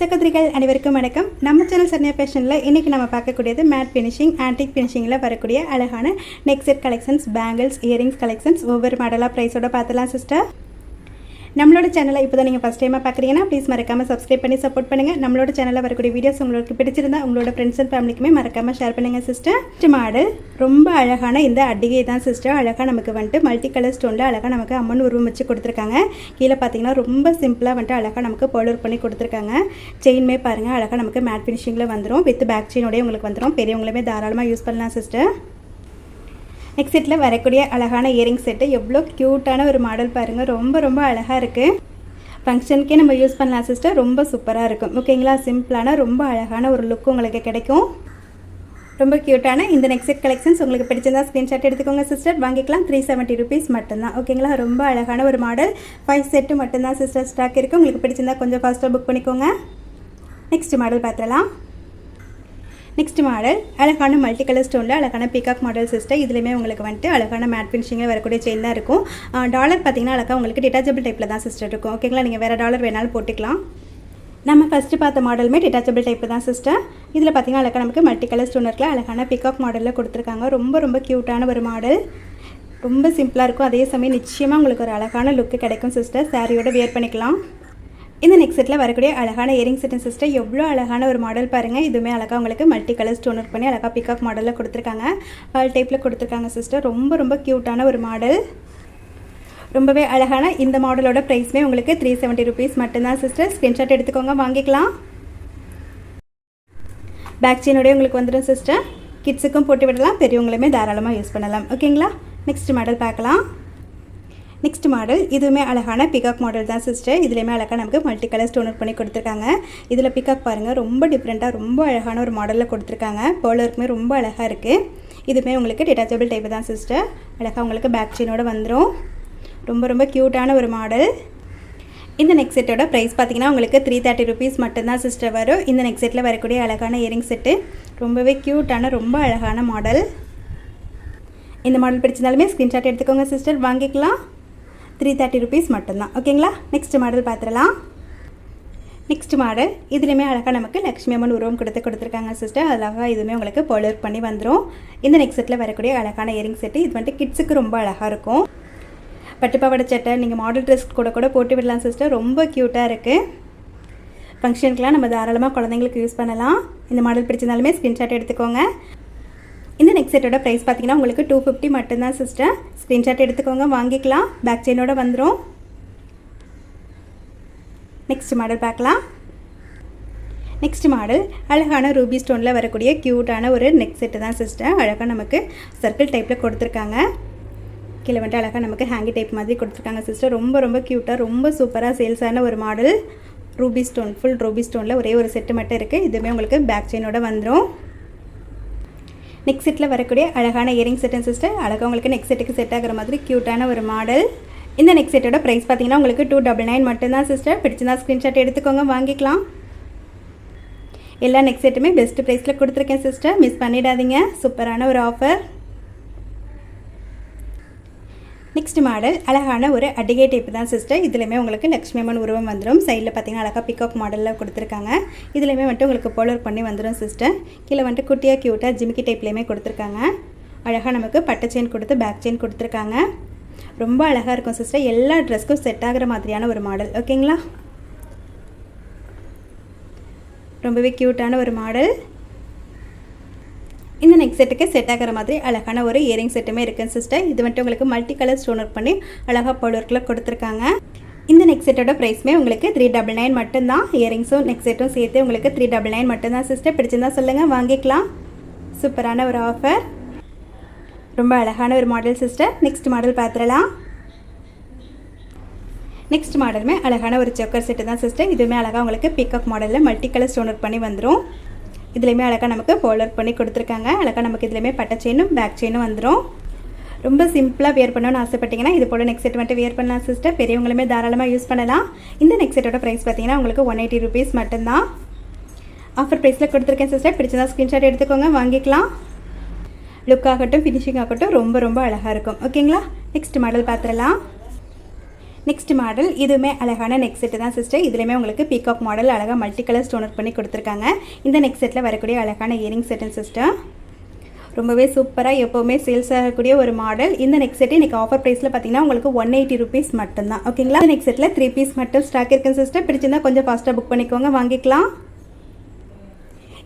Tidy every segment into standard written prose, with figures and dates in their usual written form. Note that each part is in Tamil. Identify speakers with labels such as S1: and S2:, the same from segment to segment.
S1: சகோதரிகள் அனைவருக்கும் வணக்கம். நம்ம சேனல் சரண்யா ஃபேஷனில் இன்றைக்கி நம்ம பார்க்கக்கூடியது மேட் ஃபினிஷிங் ஆன்டிக் ஃபினிஷிங்கில் வரக்கூடிய அழகான neck set collections, bangles, earrings collections ஒவ்வொரு மாடலாக ப்ரைஸோட பார்த்துலாம் சிஸ்டர். நம்மளோட சேனலை இப்போ தான் நீங்கள் ஃபஸ்ட் டைமாக பார்க்குறீங்கன்னா ப்ளீஸ் மறக்காமல் சப்ஸ்கிரைப் பண்ணி சப்போர்ட் பண்ணுங்கள். நம்மளோட சேனலில் வரக்கூடிய வீடியோஸ் உங்களுக்கு பிடிச்சிருந்தா உங்களோட ஃப்ரெண்ட்ஸ் அண்ட் ஃபேமிலிக்குமே மறக்காமல் ஷேர் பண்ணுங்கள் சிஸ்டர். மாடல் ரொம்ப அழகான இந்த அடிகை தான் சிஸ்டர். அழகாக நமக்கு வந்துட்டு மல்டி கலர் ஸ்டோனில் அழகாக நமக்கு அம்மன் உருவம் வச்சு கொடுத்துருக்காங்க. கீழே பார்த்தீங்கன்னா ரொம்ப சிம்பிளாக வந்துட்டு அழகாக நமக்கு பவுடர் பண்ணி கொடுத்துருக்காங்க. செயின்மே பாருங்கள் அழகாக நமக்கு மேட் ஃபினிஷிங்கில் வந்துடும். வித் பேக் செயினோடய உங்களுக்கு வந்துடும். பெரியவங்களுமே தாராளமாக யூஸ் பண்ணலாம் சிஸ்டர். நெக்ஸ்ட் செட்டில் வரக்கூடிய அழகான இயரிங் செட்டு எவ்வளோ க்யூட்டான ஒரு மாடல் பாருங்கள். ரொம்ப அழகாக இருக்குது. ஃபங்க்ஷனுக்கே நம்ம யூஸ் பண்ணலாம் சிஸ்டர். ரொம்ப சூப்பராக இருக்கும். ஓகேங்களா? சிம்பிளான ரொம்ப அழகான ஒரு லுக் உங்களுக்கு கிடைக்கும். ரொம்ப க்யூட்டான இந்த நெக் செட் கலெக்ஷன்ஸ் உங்களுக்கு பிடிச்சிருந்தா ஸ்க்ரீன்ஷாட் எடுத்துக்கோங்க சிஸ்டர். வாங்கிக்கலாம். 370 rupees மட்டும்தான். ஓகேங்களா? ரொம்ப அழகான ஒரு மாடல். 5 செட்டு மட்டும்தான் சிஸ்டர் ஸ்டாக் இருக்குது. உங்களுக்கு பிடிச்சிருந்தா கொஞ்சம் ஃபாஸ்ட்டாக புக் பண்ணிக்கோங்க. நெக்ஸ்ட் மாடல் பார்த்துடலாம். நெக்ஸ்ட் மாடல் அழகான மல்டி கலர் ஸ்டோனில் அழகான பீகாக் மாடல் சிஸ்டர். இதுலேயுமே உங்களுக்கு வந்துட்டு அழகான மேட் ஃபினிஷிங்கில் வரக்கூடிய செயின் தான் இருக்கும். டாலர் பார்த்தீங்கன்னா அழகாக உங்களுக்கு டிட்டாச்சபிள் டைப்பில் தான் சிஸ்டர் இருக்கும். ஓகேங்களா? நீங்கள் வேறு டாலர் வேணாலும் போட்டுக்கலாம். நம்ம ஃபஸ்ட்டு பார்த்த மாடலுமே டிட்டாச்சபிள் டைப்பு தான் சிஸ்டர். இதில் பார்த்தீங்கன்னா அழகாக நமக்கு மல்டி கலர் ஸ்டோன் இருக்கல அழகான பீகாக் மாடலில் கொடுத்துருக்காங்க. ரொம்ப க்யூட்டான ஒரு மாடல். ரொம்ப சிம்பிளாக இருக்கும். அதே சமயம் நிச்சயமாக உங்களுக்கு ஒரு அழகான லுக்கு கிடைக்கும் சிஸ்டர். சாரியோட வேர் பண்ணிக்கலாம். இந்த நெக் செட்டில் வரக்கூடிய அழகான இயரிங் செட்டு சிஸ்டர் எவ்வளோ அழகான ஒரு மாடல் பாருங்கள். இதுவுமே அழகாக உங்களுக்கு மல்டி கலர் ஸ்டோன் ஒர்க் பண்ணி அழகாக பிகாக் மாடலில் கொடுத்துருக்காங்க. பால் டைப்பில் கொடுத்துருக்காங்க சிஸ்டர். ரொம்ப க்யூட்டான ஒரு மாடல். ரொம்பவே அழகான இந்த மாடலோட ப்ரைஸுமே உங்களுக்கு 370 rupees மட்டும்தான் சிஸ்டர். ஸ்க்ரீன்ஷாட் எடுத்துக்கோங்க, வாங்கிக்கலாம். பேக் செயினோடய உங்களுக்கு வந்துடும் சிஸ்டர். கிட்ஸுக்கும் போட்டு விடலாம், பெரியவங்களுமே தாராளமாக யூஸ் பண்ணலாம். ஓகேங்களா? நெக்ஸ்ட் மாடல் பார்க்கலாம். நெக்ஸ்ட் மாடல் இதுவுமே அழகான பிகாக் மாடல் தான் சிஸ்டர். இதுலேயுமே அழகாக நமக்கு மல்டி கலர் ஸ்டோன் ஒர்க் பண்ணி கொடுத்துருக்காங்க. இதில் பிகாக் பாருங்கள் ரொம்ப டிஃப்ரெண்ட்டாக ரொம்ப அழகான ஒரு மாடலில் கொடுத்துருக்காங்க. பவுலருக்குமே ரொம்ப அழகாக இருக்குது. இதுவுமே உங்களுக்கு டிட்டாச்சபிள் டைப்பு தான் சிஸ்டர். அழகாக உங்களுக்கு பேக் செயினோட வந்துடும். ரொம்ப க்யூட்டான ஒரு மாடல். இந்த நெக் செட்டோட ப்ரைஸ் பார்த்தீங்கன்னா உங்களுக்கு 330 rupees மட்டும்தான் சிஸ்டர் வரும். இந்த நெக் செட்டில் வரக்கூடிய அழகான இயரிங் செட்டு ரொம்பவே க்யூட்டான ரொம்ப அழகான மாடல். இந்த மாடல் பிடிச்சிருந்தாலுமே ஸ்க்ரீன்ஷாட் எடுத்துக்கோங்க சிஸ்டர், வாங்கிக்கலாம். 330 rupees மட்டும்தான். ஓகேங்களா? நெக்ஸ்ட் மாடல் பார்த்துடலாம். நெக்ஸ்ட் மாடல் இதுலேயுமே அழகாக நமக்கு லக்ஷ்மி அம்மன் உருவம் கொடுத்துருக்காங்க சிஸ்டர். அழகாக இதுவுமே உங்களுக்கு பவுலர் பண்ணி வந்துடும். இந்த நெக் செட்டில் வரக்கூடிய அழகான இயரிங் செட்டு இது வந்துட்டு கிட்ஸுக்கு ரொம்ப அழகாக இருக்கும். பட்டுப்பாவாடை சட்டை நீங்கள் மாடல் ட்ரெஸ் கூட போட்டு விடலாம் சிஸ்டர். ரொம்ப க்யூட்டாக இருக்குது. ஃபங்க்ஷனுக்குலாம் நம்ம தாராளமாக குழந்தைங்களுக்கு யூஸ் பண்ணலாம். இந்த மாடல் பிடிச்சிருந்தாலுமே ஸ்க்ரீன்ஷாட் எடுத்துக்கோங்க. இந்த நெக் செட்டோட ப்ரைஸ் பார்த்தீங்கன்னா உங்களுக்கு 250 மட்டும்தான் சிஸ்டர். ஸ்க்ரீன்ஷாட் எடுத்துக்கோங்க, வாங்கிக்கலாம். பேக் செயினோட வந்துடும். நெக்ஸ்ட் மாடல் பார்க்கலாம். நெக்ஸ்ட் மாடல் அழகான ரூபி ஸ்டோனில் வரக்கூடிய க்யூட்டான ஒரு நெக் செட்டு தான் சிஸ்டர். அழகாக நமக்கு சர்க்கிள் டைப்பில் கொடுத்துருக்காங்க. கீழே வந்துட்டு அழகாக நமக்கு ஹேங்கி டைப் மாதிரி கொடுத்துருக்காங்க சிஸ்டர். ரொம்ப க்யூட்டாக ரொம்ப சூப்பராக சேல்ஸான ஒரு மாடல். ரூபி ஸ்டோன் ஃபுல் ரூபி ஸ்டோனில் ஒரே ஒரு செட்டு மட்டும் இருக்குது. இதுவுமே உங்களுக்கு பேக் செயினோட வந்துடும். நெக் செட்டில் வரக்கூடிய அழகான இயரிங் செட்டு சிஸ்டர். அழகாக உங்களுக்கு நெக் செட்டுக்கு செட் ஆகிற மாதிரி க்யூட்டான ஒரு மாடல். இந்த நெக் செட்டோட ப்ரைஸ் பார்த்தீங்கன்னா உங்களுக்கு 299 மட்டும்தான் சிஸ்டர். பிடிச்சிருந்தா ஸ்க்ரீன்ஷாட் எடுத்துக்கோங்க, வாங்கிக்கலாம். எல்லா நெக் செட்டுமே பெஸ்ட் ப்ரைஸில் கொடுத்துருக்கேன் சிஸ்டர். மிஸ் பண்ணிடாதீங்க. சூப்பரான ஒரு ஆஃபர். நெக்ஸ்ட் மாடல் அழகான ஒரு அடிகை டைப்பு தான் சிஸ்டர். இதுலேயுமே உங்களுக்கு லக்ஷ்மி அம்மன் உருவம் வந்துடும். சைடில் பார்த்தீங்கன்னா அழகாக பிகாக் மாடலில் கொடுத்துருக்காங்க. இதுலேயுமே வந்துட்டு உங்களுக்கு பவுலர் பண்ணி வந்துடும் சிஸ்டர். கீழே வந்துட்டு குட்டியாக க்யூட்டாக ஜிமிக்கி டைப்லேயுமே கொடுத்துருக்காங்க. அழகாக நமக்கு பட்டை செயின் கொடுத்து பேக் செயின் கொடுத்துருக்காங்க. ரொம்ப அழகாக இருக்கும் சிஸ்டர். எல்லா ட்ரெஸ்க்கும் செட் ஆகிற மாதிரியான ஒரு மாடல். ஓகேங்களா? ரொம்பவே க்யூட்டான ஒரு மாடல். இந்த நெக் செட்டுக்கு செட் ஆகிற மாதிரி அழகான ஒரு இயரிங் செட்டுமே இருக்குன்னு சிஸ்டர். இது வந்துட்டு உங்களுக்கு மல்டி கலர் ஸ்டோன் ஒர்க் பண்ணி அழகாக பவுலர்க்கில் கொடுத்துருக்காங்க. இந்த நெக் செட்டோட ப்ரைஸுமே உங்களுக்கு 399 மட்டும்தான். இயரிங்ஸும் நெக் செட்டும் சேர்த்து உங்களுக்கு 399 மட்டும்தான் சிஸ்டர். பிடிச்சிருந்தா சொல்லுங்கள், வாங்கிக்கலாம். சூப்பரான ஒரு ஆஃபர். ரொம்ப அழகான ஒரு மாடல் சிஸ்டர். நெக்ஸ்ட் மாடல் பார்த்துடலாம். நெக்ஸ்ட் மாடலுமே அழகான ஒரு சக்கர் செட்டு தான் சிஸ்டர். இதுவுமே அழகாக உங்களுக்கு பிகாக் மாடலில் மல்டி கலர் ஸ்டோன் ஒர்க் பண்ணி வந்துடும். இதுலேயுமே அழகாக நமக்கு பவுலர் பண்ணி கொடுத்துருக்காங்க. அழகாக நமக்கு இதுலேயுமே பட்டை செயினும் பேக் செயினும் வந்துடும். ரொம்ப சிம்பிளாக வேர் பண்ணணும்னு ஆசைப்பட்டீங்கன்னா இது போல் நெக் செட் வந்துட்டு வேர் பண்ணலாம் சிஸ்டர். பெரியவங்களுமே தாராளமாக யூஸ் பண்ணலாம். இந்த நெக் செட்டோட ப்ரைஸ் பார்த்தீங்கன்னா உங்களுக்கு 180 rupees மட்டும்தான். ஆஃபர் ப்ரைஸில் கொடுத்துருக்கேன் சிஸ்டர். பிடிச்சதா ஸ்க்ரீன்ஷாட் எடுத்துக்கோங்க, வாங்கிக்கலாம். லுக் ஆகட்டும், ஃபினிஷிங் ஆகட்டும் ரொம்ப அழகாக இருக்கும். ஓகேங்களா? நெக்ஸ்ட் மாடல் பார்த்துடலாம். நெக்ஸ்ட் மாடல் இதுவுமே அழகான நெக் செட்டு தான் சிஸ்டர். இதுலேயுமே உங்களுக்கு பீகாக் மாடல் அழகாக மல்டி கலர் ஸ்டோன் ஒர்க் பண்ணி கொடுத்துருக்காங்க. இந்த நெக் செட்டில் வரக்கூடிய அழகான இயரிங் செட்டு சிஸ்டர். ரொம்பவே சூப்பராக எப்போவுமே சேல்ஸ் ஆகக்கூடிய ஒரு மாடல். இந்த நெக் செட்டு இன்றைக்கி ஆஃபர் ப்ரைஸில் பார்த்தீங்கன்னா உங்களுக்கு 180 rupees மட்டும்தான். ஓகேங்களா? இந்த நெக் செட்டில் 3 பீஸ் மட்டும் ஸ்டாக் இருக்குன்னு சிஸ்டர். பிடிச்சிருந்தா கொஞ்சம் ஃபாஸ்ட்டாக புக் பண்ணிக்கோங்க, வாங்கிக்கலாம்.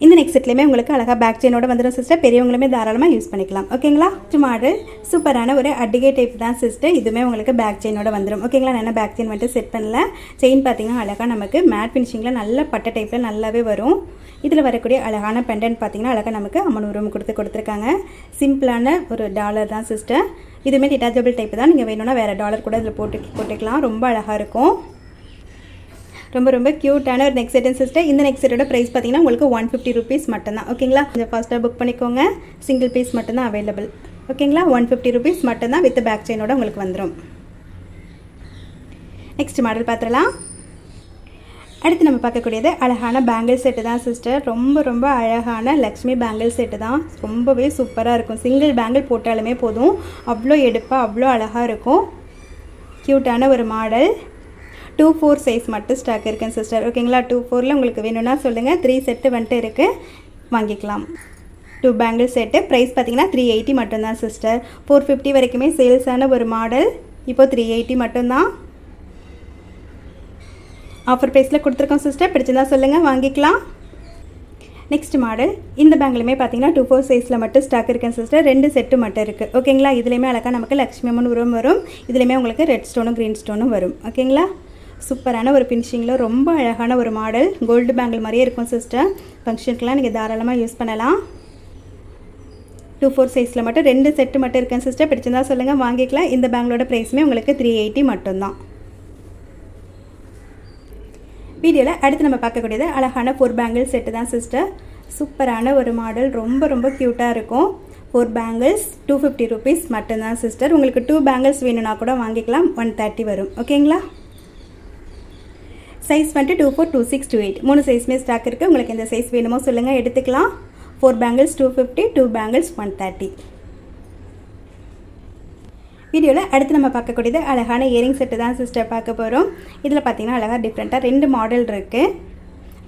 S1: இந்த நெக் செட்லேயுமே உங்களுக்கு அழகாக பேக் செயினோட வந்துடும் சிஸ்டர். பெரியவங்களுமே தாராளமாக யூஸ் பண்ணிக்கலாம். ஓகேங்களா? மாடல் சூப்பரான ஒரு அட்டிகை டைப் தான் சிஸ்டர். இதுவுமே உங்களுக்கு பேக் செயினோட வந்துடும். ஓகேங்களா? நான் பேக் செயின் வந்துட்டு செட் பண்ணல. செயின் பார்த்தீங்கன்னா அழகாக நமக்கு மேட் ஃபினிஷிங்கில் நல்ல பட்டை டைப்பில் நல்லாவே வரும். இதில் வரக்கூடிய அழகான பெண்டன்ட் பார்த்தீங்கன்னா அழகாக நமக்கு 50 ரூம் கொடுத்துருக்காங்க. சிம்பிளான ஒரு டாலர் தான் சிஸ்டர். இதுவுமே டிட்டாச்சபிள் டைப் தான். நீங்கள் வேணும்னா வேறு டாலர் கூட இதில் போட்டுக்கலாம். ரொம்ப அழகாக இருக்கும். ரொம்ப க்யூட்டான ஒரு நெக் செட் சிஸ்டர். இந்த நெக் செட்டோட ப்ரைஸ் பார்த்தீங்கன்னா உங்களுக்கு 150 rupees மட்டும்தான். ஓகேங்களா? கொஞ்சம் ஃபாஸ்ட்டாக புக் பண்ணிக்கோங்க. சிங்கிள் பீஸ் மட்டும்தான் அவைலபிள். ஓகேங்களா? 150 rupees மட்டும்தான் வித் பேக் செயினோட உங்களுக்கு வந்துடும். நெக்ஸ்ட் மாடல் பார்த்துடலாம். அடுத்து நம்ம பார்க்கக்கூடியது அழகான பேங்கிள் செட்டு தான் சிஸ்டர். ரொம்ப அழகான லக்ஷ்மி பேங்கிள் செட்டு தான். ரொம்பவே சூப்பராக இருக்கும். சிங்கிள் பேங்கிள் போட்டாலுமே போதும், அவ்வளோ எடுப்பாக அவ்வளோ அழகாக இருக்கும். க்யூட்டான ஒரு மாடல். 2-4 சைஸ் மட்டும் ஸ்டாக் இருக்குங்க சிஸ்டர். ஓகேங்களா? 2-4ல் உங்களுக்கு வேணும்னா சொல்லுங்கள். 3 செட்டு வந்துட்டு இருக்குது, வாங்கிக்கலாம். 2 பேங்கிள் செட்டு ப்ரைஸ் பார்த்தீங்கன்னா 380 மட்டும்தான் சிஸ்டர். 450 வரைக்குமே சேல்ஸான ஒரு மாடல். இப்போ 380 மட்டும்தான் ஆஃபர் ப்ரைஸில் கொடுத்துருக்கோம் சிஸ்டர். பிடிச்சிருந்தா சொல்லுங்கள், வாங்கிக்கலாம். நெக்ஸ்ட் மாடல் இந்த பேங்கிலுமே பார்த்தீங்கன்னா 2-4 சைஸில் மட்டும் ஸ்டாக் இருக்குங்க சிஸ்டர். 2 செட்டு மட்டும் இருக்குது. ஓகேங்களா? இதுலேயுமே அழகாக நமக்கு லக்ஷ்மி அம்மன் உருவம் வரும். இதுலேயுமே உங்களுக்கு ரெட் ஸ்டோனும் க்ரீன் ஸ்டோனும் வரும். ஓகேங்களா? சூப்பரான ஒரு ஃபினிஷிங்கில் ரொம்ப அழகான ஒரு மாடல். கோல்டு பேங்கிள் மாதிரியே இருக்கும் சிஸ்டர். ஃபங்க்ஷனுக்குலாம் நீங்கள் தாராளமாக யூஸ் பண்ணலாம். 2-4 சைஸில் மட்டும் 2 செட்டு மட்டும் இருக்கேன் சிஸ்டர். பிடிச்சிருந்தா சொல்லுங்கள், வாங்கிக்கலாம். இந்த பேங்கிளோட ப்ரைஸுமே உங்களுக்கு 380 மட்டும்தான். வீடியோவில் அடுத்து நம்ம பார்க்கக்கூடியது அழகான 4 பேங்கிள் செட்டு தான் சிஸ்டர். சூப்பரான ஒரு மாடல். ரொம்ப க்யூட்டாக இருக்கும். 4 பேங்கிள்ஸ் 250 rupees மட்டும்தான் சிஸ்டர். உங்களுக்கு 2 பேங்கிள்ஸ் வேணும்னா கூட வாங்கிக்கலாம். 130 வரும். ஓகேங்களா? சைஸ் வந்துட்டு 24, 26, 28 3 சைஸுமே ஸ்டாக் இருக்குது. உங்களுக்கு எந்த சைஸ் வேணுமோ சொல்லுங்கள், எடுத்துக்கலாம். 4 பேங்கிள்ஸ் 250, 2 பேங்கிள்ஸ் 130. வீடியோவில் அடுத்து நம்ம பார்க்கக்கூடியது அழகான இயரிங் செட்டு தான் சிஸ்டர் பார்க்க போகிறோம். இதில் பார்த்தீங்கன்னா அழகாக டிஃப்ரெண்ட்டாக 2 மாடல் இருக்குது.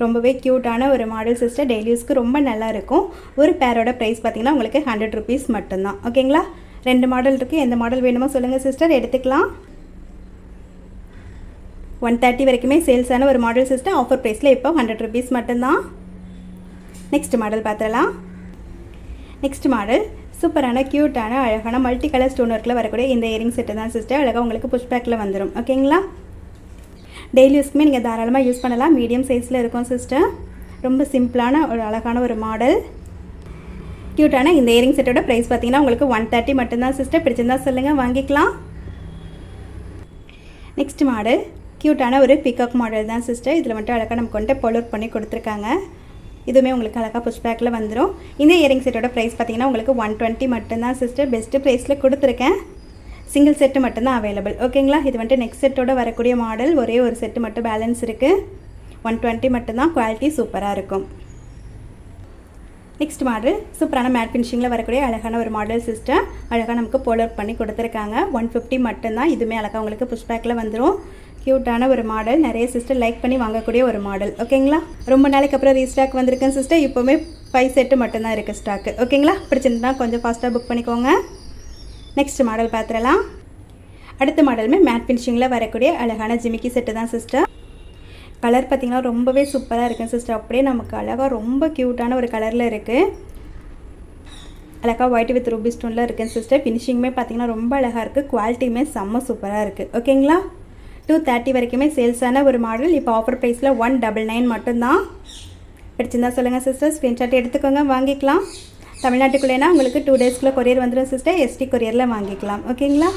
S1: ரொம்பவே க்யூட்டான ஒரு மாடல் சிஸ்டர். டெய்லி யூஸ்க்கு ரொம்ப நல்லா இருக்கும். ஒரு பேரோட ப்ரைஸ் பார்த்தீங்கன்னா உங்களுக்கு 100 rupees மட்டும்தான். ஓகேங்களா? 2 மாடல் இருக்குது. எந்த மாடல் வேணுமோ சொல்லுங்கள் சிஸ்டர், எடுத்துக்கலாம். 130 வரைக்குமே சேல்ஸான ஒரு மாடல் சிஸ்டர். ஆஃபர் ப்ரைஸில் இப்போ 100 rupees மட்டும்தான். நெக்ஸ்ட் மாடல் பார்த்துடலாம். நெக்ஸ்ட் மாடல் சூப்பரான க்யூட்டான அழகான மல்டி கலர் ஸ்டோன் ஒர்க்கில் வரக்கூடிய இந்த இயரிங் செட்டு தான் சிஸ்டர். அழகாக உங்களுக்கு புஷ் பேக்கில் வந்துடும். ஓகேங்களா? டெய்லி யூஸ்க்குமே நீங்கள் தாராளமாக யூஸ் பண்ணலாம். மீடியம் சைஸில் இருக்கும் சிஸ்டர். ரொம்ப சிம்பிளான ஒரு அழகான ஒரு மாடல். க்யூட்டான இந்த இயரிங் செட்டோட ப்ரைஸ் பார்த்தீங்கன்னா உங்களுக்கு 130 மட்டும்தான் சிஸ்டர். பிடிச்சிருந்தா சொல்லுங்கள், வாங்கிக்கலாம். நெக்ஸ்ட் மாடல் க்யூட்டான ஒரு பிகாக் மாடல் தான் சிஸ்டர். இதில் மட்டும் அழகாக நமக்கு வந்துட்டு பொலோட் பண்ணி கொடுத்துருக்காங்க. இதுவுமே உங்களுக்கு அழகாக புஷ் பேக்கில் வந்துடும். இந்த இயரிங் செட்டோட ப்ரைஸ் பார்த்தீங்கன்னா உங்களுக்கு 120 மட்டும்தான் சிஸ்டர். பெஸ்ட்டு ப்ரைஸில் கொடுத்துருக்கேன். சிங்கிள் செட்டு மட்டும்தான் அவைலபிள். ஓகேங்களா? இது வந்துட்டு நெக்ஸ்ட் செட்டோட வரக்கூடிய மாடல். ஒரே ஒரு செட்டு மட்டும் பேலன்ஸ் இருக்குது. 120 மட்டும்தான். குவாலிட்டி சூப்பராக இருக்கும். நெக்ஸ்ட் மாடல் சூப்பரான மேட் ஃபினிஷிங்கில் வரக்கூடிய அழகான ஒரு மாடல் சிஸ்டர். அழகாக நமக்கு போலர் பண்ணி கொடுத்துருக்காங்க. 150 மட்டும்தான். இதுவுமே அழகாக உங்களுக்கு புஷ் பேக்கில் வந்துடும். க்யூட்டான ஒரு மாடல். நிறைய சிஸ்டர் லைக் பண்ணி வாங்கக்கூடிய ஒரு மாடல். ஓகேங்களா? ரொம்ப நாளைக்கு அப்புறம் ரீஸ்டாக் வந்திருக்கேன் சிஸ்டர். இப்போவுமே 5 செட்டு மட்டும்தான் இருக்குது ஸ்டாக்கு. ஓகேங்களா? பிடிச்சிருந்தா கொஞ்சம் ஃபாஸ்ட்டாக புக் பண்ணிக்கோங்க. நெக்ஸ்ட் மாடல் பார்த்துடலாம். அடுத்த மாடலுமே மேட் ஃபினிஷிங்கில் வரக்கூடிய அழகான ஜிமிக்கி செட்டு தான் சிஸ்டர். கலர் பார்த்திங்கன்னா ரொம்பவே சூப்பராக இருக்குது சிஸ்டர். அப்படியே நமக்கு அழகாக ரொம்ப க்யூட்டான ஒரு கலரில் இருக்குது. அழகாக ஒயிட் வித் ரூபி ஸ்டோனில் இருக்குது சிஸ்டர். ஃபினிஷிங்குமே பார்த்திங்கன்னா ரொம்ப அழகாக இருக்குது. குவாலிட்டியுமே செம்ம சூப்பராக இருக்குது. ஓகேங்களா? 230 வரைக்குமே சேல்ஸான ஒரு மாடல். இப்போ ஆஃபர் ப்ரைஸில் 199 மட்டும்தான். பிடிச்சிருந்தா சொல்லுங்கள் சிஸ்டர். ஸ்க்ரீன்ஷாட் எடுத்துக்கோங்க, வாங்கிக்கலாம். தமிழ்நாட்டுக்குள்ளேனா உங்களுக்கு 2 டேஸ்க்குள்ளே கொரியர் வந்துடும் சிஸ்டர். எஸ்டி கொரியரில் வாங்கிக்கலாம். ஓகேங்களா?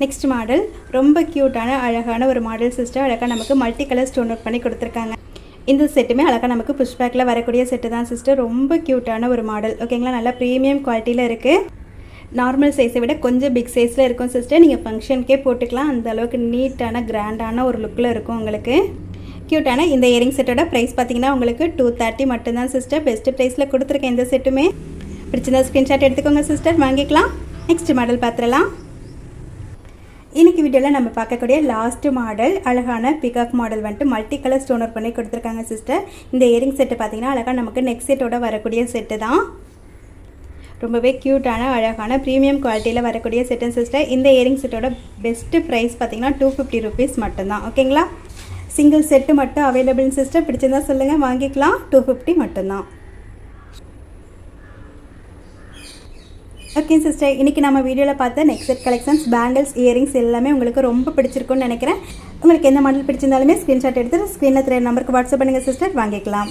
S1: நெக்ஸ்ட் மாடல் ரொம்ப க்யூட்டான அழகான ஒரு மாடல் சிஸ்டர். அழகாக நமக்கு மல்டி கலர் ஸ்டோன் ஒர்க் பண்ணி கொடுத்துருக்காங்க. இந்த செட்டுமே அழகாக நமக்கு புஷ் பேக்கில் வரக்கூடிய செட்டு தான் சிஸ்டர். ரொம்ப க்யூட்டான ஒரு மாடல். ஓகேங்களா? நல்லா ப்ரீமியம் குவாலிட்டியில் இருக்குது. நார்மல் சைஸை விட கொஞ்சம் பிக் சைஸில் இருக்கும் சிஸ்டர். நீங்கள் ஃபங்க்ஷனுக்கே போட்டுக்கலாம். அந்த அளவுக்கு நீட்டான கிராண்டான ஒரு லுக்கில் இருக்கும் உங்களுக்கு. க்யூட்டான இந்த இயரிங் செட்டோட ப்ரைஸ் பார்த்தீங்கன்னா உங்களுக்கு 230 மட்டும்தான் சிஸ்டர். பெஸ்ட்டு ப்ரைஸில் கொடுத்துருக்கேன் இந்த செட்டுமே. பிடிச்சிருந்தா ஸ்க்ரீன்ஷாட் எடுத்துக்கோங்க சிஸ்டர், வாங்கிக்கலாம். நெக்ஸ்ட் மாடல் பார்த்துடலாம். இன்றைக்கி வீடியோவில் நம்ம பார்க்கக்கூடிய லாஸ்ட் மாடல் அழகான பிகாக் மாடல் வந்துட்டு மல்டி கலர் ஸ்டோன் ஒர்க் பண்ணி கொடுத்துருக்காங்க சிஸ்டர். இந்த இயரிங் செட்டு பார்த்திங்கன்னா அழகாக நமக்கு நெக் செட்டோட வரக்கூடிய செட்டு தான். ரொம்பவே க்யூட்டான அழகான ப்ரீமியம் குவாலிட்டியில் வரக்கூடிய செட்டு சிஸ்டர். இந்த இயரிங் செட்டோட பெஸ்ட்டு ப்ரைஸ் பார்த்திங்கன்னா 250 rupees மட்டும்தான். ஓகேங்களா, சிங்கிள் செட்டு மட்டும் அவைலபிள் சிஸ்டர். பிடிச்சிருந்தா சொல்லுங்கள், வாங்கிக்கலாம். 250 மட்டும்தான். ஓகே சிஸ்டர், இன்றைக்கி நம்ம வீடியோவில் பார்த்த neck set collections, bangles, earrings எல்லாமே உங்களுக்கு ரொம்ப பிடிச்சிருக்குன்னு நினைக்கிறேன். உங்களுக்கு எந்த மாடல் பிடிச்சிருந்தாலுமே ஸ்க்ரீன்ஷாட் எடுத்து ஸ்க்ரீனில் தெரிய நம்பருக்கு வாட்ஸ்அப் பண்ணுங்கள் சிஸ்டர், வாங்கிக்கலாம்.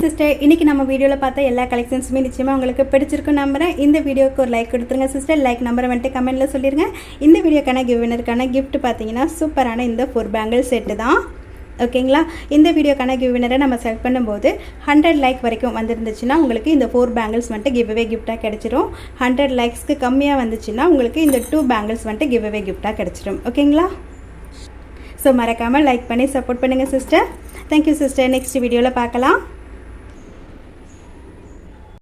S1: சிஸ்டர், இன்றைக்கி நம்ம வீடியோவில் பார்த்த எல்லா கலெக்ஷன்ஸுமே நிச்சயமாக உங்களுக்கு பிடிச்சிருக்குன்னு நம்புகிறேன். இந்த வீடியோக்கு ஒரு லைக் கொடுத்துருங்க சிஸ்டர். லைக் நம்பரை வந்துட்டு கமெண்ட்டில் சொல்லிடுங்க. இந்த வீடியோக்கான கிவ்வினருக்கான கிஃப்ட் பார்த்தீங்கன்னா சூப்பரான இந்த 4 பேங்கிள் செட்டு தான். ஓகேங்களா, இந்த வீடியோக்கான கிவ்வினரை நம்ம செலக்ட் பண்ணும்போது 100 லைக் வரைக்கும் வந்துருந்துச்சுன்னா உங்களுக்கு இந்த 4 பேங்கிள்ஸ் வந்துட்டு கிவ்அவே கிஃப்டாக கிடச்சிரும். 100 லைக்ஸ்க்கு கம்மியாக வந்துச்சுன்னா உங்களுக்கு இந்த 2 பேங்கிள்ஸ் வந்துட்டு கிவ்அவே கிஃப்டாக கிடச்சிரும். ஓகேங்களா, ஸோ மறக்காமல் லைக் பண்ணி சப்போர்ட் பண்ணுங்கள் சிஸ்டர். Thank you sister. நெக்ஸ்ட் வீடியோவில் பார்க்கலாம்.